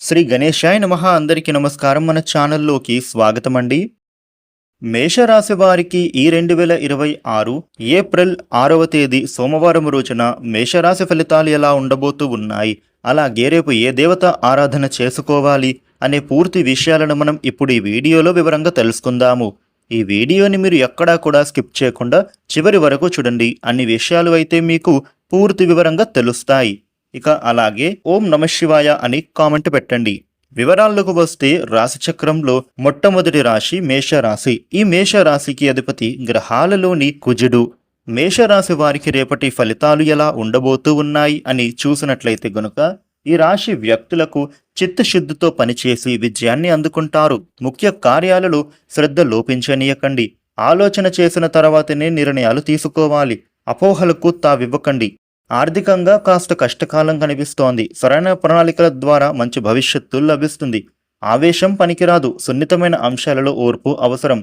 శ్రీ గణేశాయ నమః. అందరికీ నమస్కారం. మన ఛానల్లోకి స్వాగతం అండి. మేషరాశి వారికి ఈ 2026 ఏప్రిల్ 6వ తేదీ సోమవారం రోజున మేషరాశి ఫలితాలు ఎలా ఉండబోతూ ఉన్నాయి, అలాగే రేపు ఏ దేవత ఆరాధన చేసుకోవాలి అనే పూర్తి విషయాలను మనం ఇప్పుడు ఈ వీడియోలో వివరంగా తెలుసుకుందాము. ఈ వీడియోని మీరు ఎక్కడా కూడా స్కిప్ చేయకుండా చివరి వరకు చూడండి. అన్ని విషయాలు అయితే మీకు పూర్తి వివరంగా తెలుస్తాయి. ఇక అలాగే ఓం నమఃశివాయ అని కామెంట్ పెట్టండి. వివరాల్లోకి వస్తే రాశి చక్రంలో మొట్టమొదటి రాశి మేషరాశి. ఈ మేషరాశికి అధిపతి గ్రహాలలోని కుజుడు. మేషరాశి వారికి రేపటి ఫలితాలు ఎలా ఉండబోతూ ఉన్నాయి అని చూసినట్లయితే గనుక ఈ రాశి వ్యక్తులకు చిత్తశుద్ధితో పనిచేసి విజయాన్ని అందుకుంటారు. ముఖ్య కార్యాలలో శ్రద్ధ లోపించనీయకండి. ఆలోచన చేసిన తర్వాతనే నిర్ణయాలు తీసుకోవాలి. అపోహలకు తావివ్వకండి. ఆర్థికంగా కాస్త కష్టకాలం కనిపిస్తోంది. సరైన ప్రణాళికల ద్వారా మంచి భవిష్యత్తు లభిస్తుంది. ఆవేశం పనికిరాదు. సున్నితమైన అంశాలలో ఓర్పు అవసరం.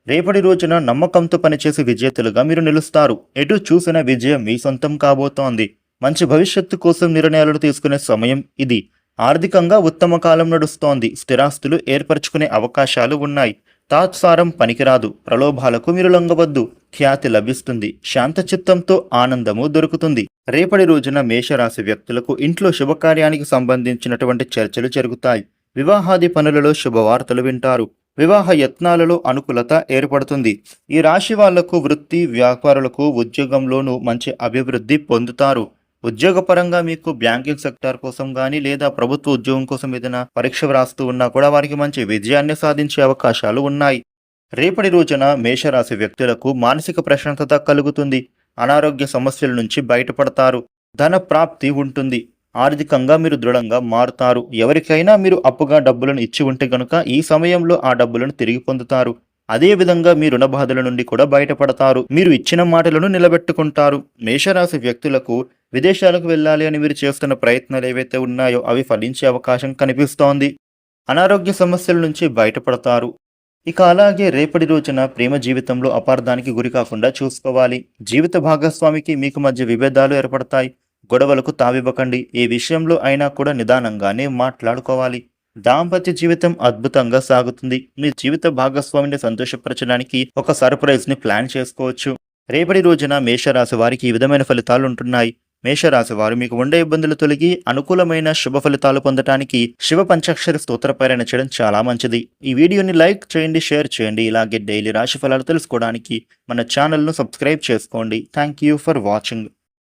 రేపటి రోజున నమ్మకంతో పనిచేసి విజేతలుగా మీరు నిలుస్తారు. ఎటు చూసిన విజయం మీ సొంతం కాబోతోంది. మంచి భవిష్యత్తు కోసం నిర్ణయాలు తీసుకునే సమయం ఇది. ఆర్థికంగా ఉత్తమ కాలం నడుస్తోంది. స్థిరాస్తులు ఏర్పరచుకునే అవకాశాలు ఉన్నాయి. తాత్సారం పనికిరాదు. ప్రలోభాలకు మీరు లొంగవద్దు. ఖ్యాతి లభిస్తుంది. శాంతచిత్తంతో ఆనందము దొరుకుతుంది. రేపటి రోజున మేషరాశి వ్యక్తులకు ఇంట్లో శుభకార్యానికి సంబంధించినటువంటి చర్చలు జరుగుతాయి. వివాహాది పనులలో శుభవార్తలు వింటారు. వివాహ యత్నాలలో అనుకూలత ఏర్పడుతుంది. ఈ రాశి వాళ్లకు వృత్తి వ్యాపారులకు ఉద్యోగంలోనూ మంచి అభివృద్ధి పొందుతారు. ఉద్యోగపరంగా మీకు బ్యాంకింగ్ సెక్టార్ కోసం కానీ లేదా ప్రభుత్వ ఉద్యోగం కోసం ఏదైనా పరీక్ష వ్రాస్తూ ఉన్నా కూడా వారికి మంచి విజయాన్ని సాధించే అవకాశాలు ఉన్నాయి. రేపటి రోజున మేషరాశి వ్యక్తులకు మానసిక ప్రశాంతత కలుగుతుంది. అనారోగ్య సమస్యల నుంచి బయటపడతారు. ధన ప్రాప్తి ఉంటుంది. ఆర్థికంగా మీరు దృఢంగా మారుతారు. ఎవరికైనా మీరు అప్పుగా డబ్బులను ఇచ్చి ఉంటే గనుక ఈ సమయంలో ఆ డబ్బులను తిరిగి పొందుతారు. అదేవిధంగా మీ రుణ బాధల నుండి కూడా బయటపడతారు. మీరు ఇచ్చిన మాటలను నిలబెట్టుకుంటారు. మేషరాశి వ్యక్తులకు విదేశాలకు వెళ్ళాలి అని మీరు చేస్తున్న ప్రయత్నాలు ఏవైతే ఉన్నాయో అవి ఫలించే అవకాశం కనిపిస్తోంది. అనారోగ్య సమస్యల నుంచి బయటపడతారు. ఇక అలాగే రేపటి రోజున ప్రేమ జీవితంలో అపార్థానికి గురి కాకుండా చూసుకోవాలి. జీవిత భాగస్వామికి మీకు మధ్య విభేదాలు ఏర్పడతాయి. గొడవలకు తావివ్వకండి. ఏ విషయంలో అయినా కూడా నిదానంగానే మాట్లాడుకోవాలి. దాంపత్య జీవితం అద్భుతంగా సాగుతుంది. మీ జీవిత భాగస్వామిని సంతోషపరచడానికి ఒక సర్ప్రైజ్ ని ప్లాన్ చేసుకోవచ్చు. రేపటి రోజున మేషరాశి వారికి ఈ విధమైన ఫలితాలు ఉంటున్నాయి. మేషరాశి వారు మీకు ఉండే ఇబ్బందులు తొలగి అనుకూలమైన శుభ ఫలితాలు పొందడానికి శివ పంచాక్షరి స్తోత్ర పారాయణ చేయడం చాలా మంచిది. ఈ వీడియోని లైక్ చేయండి, షేర్ చేయండి. ఇలాగే డైలీ రాశి ఫలాలు తెలుసుకోవడానికి మన ఛానల్ను సబ్స్క్రైబ్ చేసుకోండి. Thank you for watching.